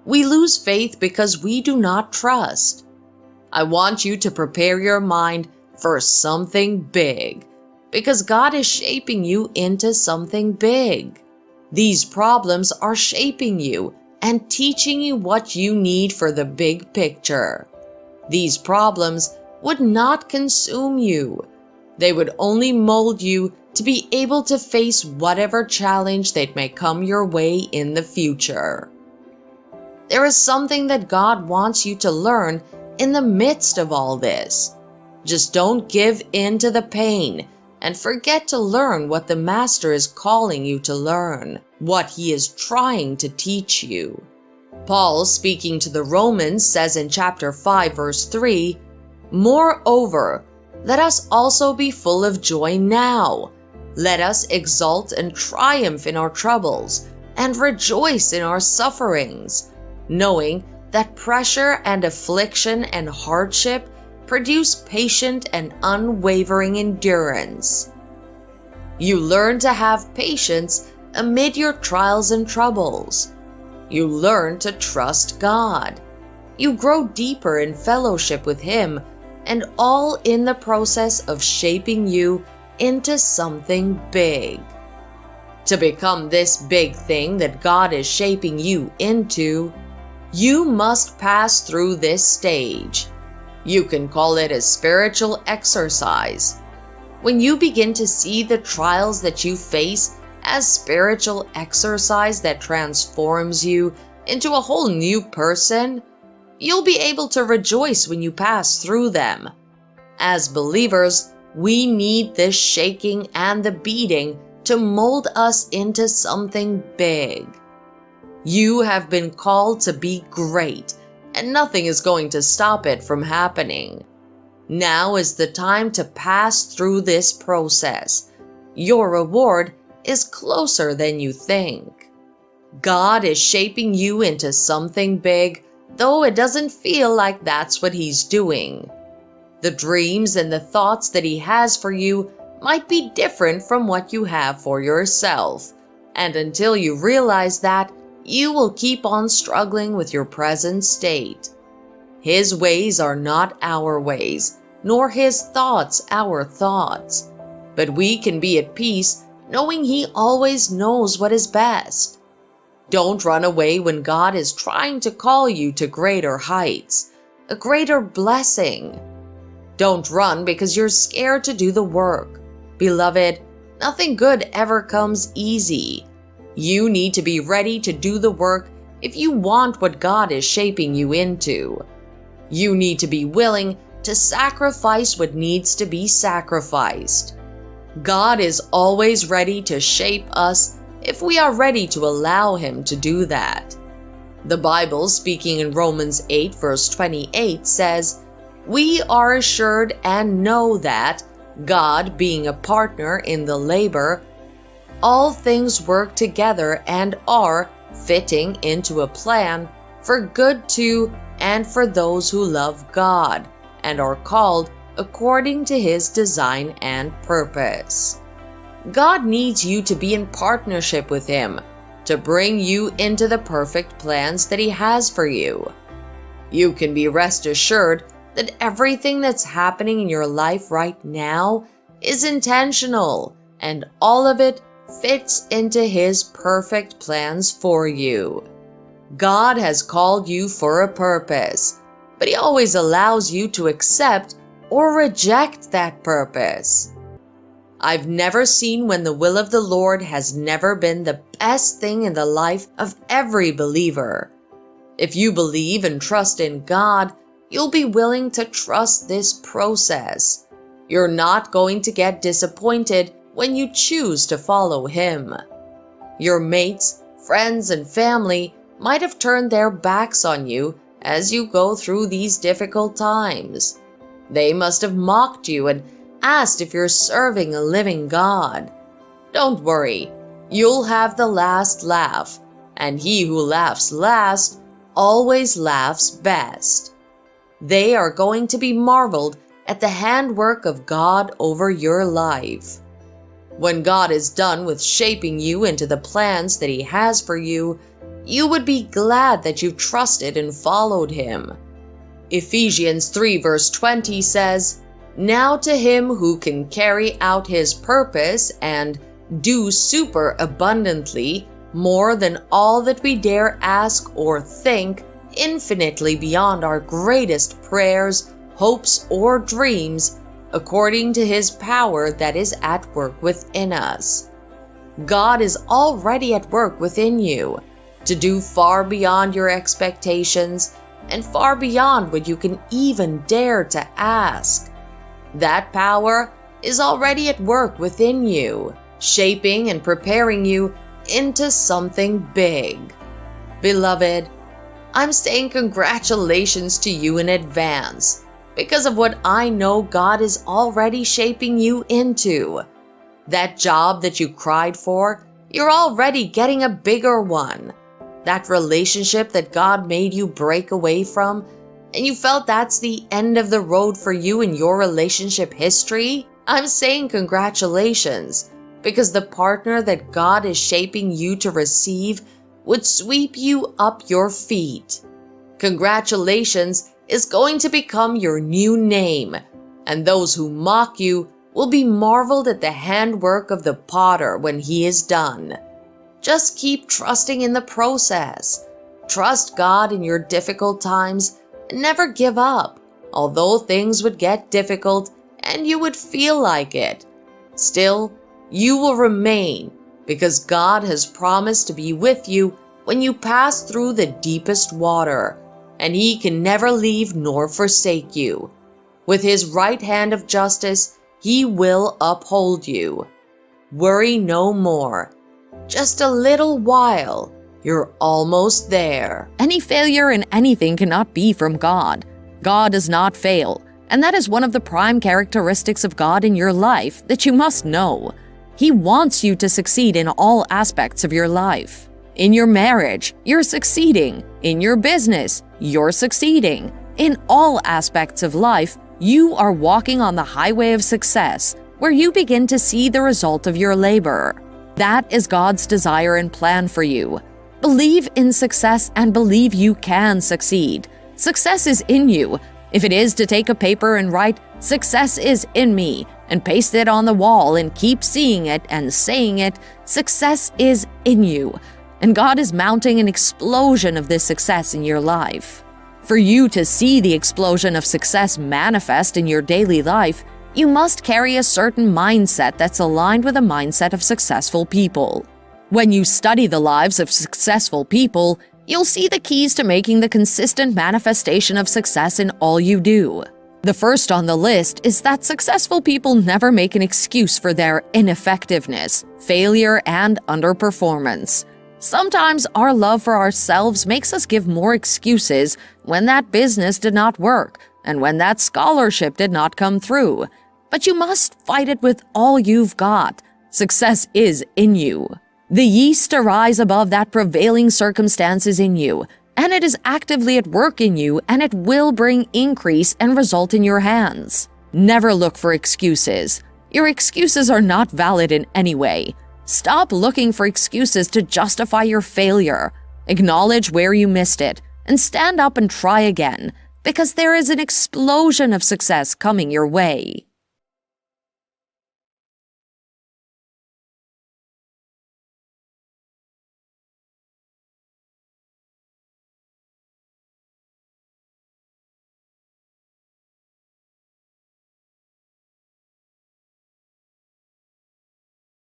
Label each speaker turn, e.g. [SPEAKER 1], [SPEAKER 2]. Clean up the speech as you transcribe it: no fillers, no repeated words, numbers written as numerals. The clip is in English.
[SPEAKER 1] We lose faith because we do not trust. I want you to prepare your mind for something big, because God is shaping you into something big. These problems are shaping you and teaching you what you need for the big picture. These problems would not consume you. They would only mold you to be able to face whatever challenge that may come your way in the future. There is something that God wants you to learn in the midst of all this. Just don't give in to the pain and forget to learn what the Master is calling you to learn, what He is trying to teach you. Paul, speaking to the Romans, says in chapter 5, verse 3, "Moreover, let us also be full of joy now. Let us exult and triumph in our troubles and rejoice in our sufferings, knowing that pressure and affliction and hardship produce patient and unwavering endurance." You learn to have patience amid your trials and troubles. You learn to trust God. You grow deeper in fellowship with Him, and all in the process of shaping you into something big. To become this big thing that God is shaping you into, you must pass through this stage. You can call it a spiritual exercise. When you begin to see the trials that you face as spiritual exercise that transforms you into a whole new person, you'll be able to rejoice when you pass through them. As believers, we need this shaking and the beating to mold us into something big. You have been called to be great, and nothing is going to stop it from happening. Now is the time to pass through this process. Your reward is closer than you think. God is shaping you into something big, though it doesn't feel like that's what He's doing. The dreams and the thoughts that He has for you might be different from what you have for yourself, and until you realize that, you will keep on struggling with your present state. His ways are not our ways, nor His thoughts our thoughts. But we can be at peace knowing He always knows what is best. Don't run away when God is trying to call you to greater heights, a greater blessing. Don't run because you're scared to do the work. Beloved, nothing good ever comes easy. You need to be ready to do the work if you want what God is shaping you into. You need to be willing to sacrifice what needs to be sacrificed. God is always ready to shape us if we are ready to allow Him to do that. The Bible, speaking in Romans 8, verse 28, says, "We are assured and know that, God being a partner in the labor, all things work together and are fitting into a plan for good to and for those who love God and are called according to His design and purpose." God needs you to be in partnership with Him to bring you into the perfect plans that He has for you. You can be rest assured that everything that's happening in your life right now is intentional, and all of it fits into His perfect plans for you. God has called you for a purpose, but He always allows you to accept or reject that purpose. I've never seen when the will of the Lord has never been the best thing in the life of every believer. If you believe and trust in God, you'll be willing to trust this process. You're not going to get disappointed when you choose to follow Him. Your mates, friends, and family might have turned their backs on you as you go through these difficult times. They must have mocked you and asked if you're serving a living God. Don't worry, you'll have the last laugh, and he who laughs last always laughs best. They are going to be marveled at the handwork of God over your life. When God is done with shaping you into the plans that He has for you, you would be glad that you trusted and followed Him. Ephesians 3 verse 20 says, "Now to Him who can carry out His purpose and do super abundantly, more than all that we dare ask or think, infinitely beyond our greatest prayers, hopes, or dreams, according to His power that is at work within us." God is already at work within you to do far beyond your expectations and far beyond what you can even dare to ask. That power is already at work within you, shaping and preparing you into something big. Beloved, I'm saying congratulations to you in advance because of what I know God is already shaping you into. That job that you cried for, you're already getting a bigger one. That relationship that God made you break away from, and you felt that's the end of the road for you in your relationship history, I'm saying congratulations, because the partner that God is shaping you to receive would sweep you up your feet. Congratulations is going to become your new name, and those who mock you will be marveled at the handwork of the potter when he is done. Just keep trusting in the process. Trust God in your difficult times and never give up, although things would get difficult and you would feel like it. Still, you will remain because God has promised to be with you when you pass through the deepest water, and He can never leave nor forsake you. With His right hand of justice, He will uphold you. Worry no more. Just a little while, you're almost there.
[SPEAKER 2] Any failure in anything cannot be from God. God does not fail, and that is one of the prime characteristics of God in your life that you must know. He wants you to succeed in all aspects of your life. In your marriage, you're succeeding. In your business, you're succeeding. In all aspects of life, you are walking on the highway of success, where you begin to see the result of your labor. That is God's desire and plan for you. Believe in success and believe you can succeed. Success is in you. If it is to take a paper and write, "Success is in me," and paste it on the wall and keep seeing it and saying it, success is in you. And God is mounting an explosion of this success in your life. For you to see the explosion of success manifest in your daily life, you must carry a certain mindset that's aligned with the mindset of successful people. When you study the lives of successful people, you'll see the keys to making the consistent manifestation of success in all you do. The first on the list is that successful people never make an excuse for their ineffectiveness, failure, and underperformance. Sometimes our love for ourselves makes us give more excuses when that business did not work and when that scholarship did not come through. But you must fight it with all you've got. Success is in you. The yeast to rise above that prevailing circumstance is in you, and it is actively at work in you, and it will bring increase and result in your hands. Never look for excuses. Your excuses are not valid in any way. Stop looking for excuses to justify your failure. Acknowledge where you missed it, and stand up and try again, because there is an explosion of success coming your way.